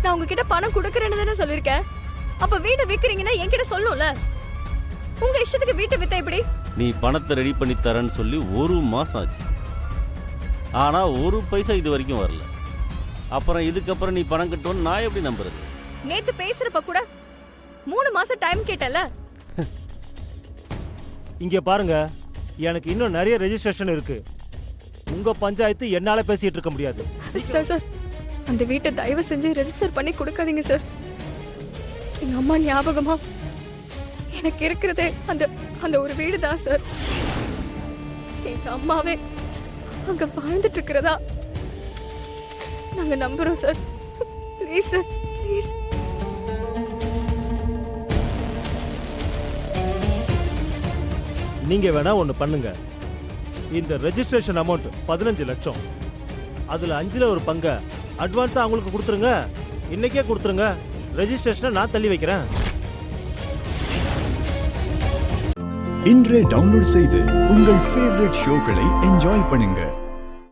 நான் உங்ககிட்ட பணம் கொடுக்கறேன்னு தானே சொல்லிருக்கேன். அப்ப வீட்டை விக்கிறீங்கன்னா என்கிட்ட சொல்லும்ல. உங்க இஷ்டத்துக்கு வீட்டை வித்தா எப்படி? நீ பணத்தை ரெடி பண்ணி தரேன்னு சொல்லி 1 மாசம் ஆச்சு. ஆனா 1 பைசா இது வரைக்கும் வரல. அப்புறம் இதுக்கப்புறம் நீ பணம் கட்டுவோன்னு நான் எப்படி நம்புறது? நேத்து பேசுறப்ப கூட 3 மாசம் டைம் கேட்டல. இங்க பாருங்க, எனக்கு இன்னும் நிறைய ரெஜிஸ்ட்ரேஷன் இருக்கு. உங்க பஞ்சாயத்து என்னால பேசிட்டு இருக்க முடியாது. சார் சார், அந்த வீட்டை தயவு செஞ்சு ரெஜிஸ்டர் பண்ணி கொடுக்காதீங்க சார். எங்க அம்மா ஞாபகமா எனக்கு இருக்கிறதே அந்த அந்த ஒரு வீடு தான் சார். எங்க அம்மாவே அங்க வாழ்ந்துட்டு இருக்கிறதா நாங்க நம்புறோம் சார். Please sir, please. நீங்க வேணா ஒண்ணு பண்ணுங்க. இந்த ரெஜிஸ்ட்ரேஷன் அமௌண்ட் 15 லட்சம். அதுல 5ல ஒரு பங்கை அட்வான்ஸா அவங்களுக்கு கொடுத்துருங்க. இன்னைக்கே கொடுத்துருங்க. ரெஜிஸ்ட்ரேஷனை நான் தள்ளி வைக்கிறேன். இன்றே டவுன்லோட் செய்து உங்கள் ஃபேவரட் ஷோக்களை என்ஜாய் பண்ணுங்க.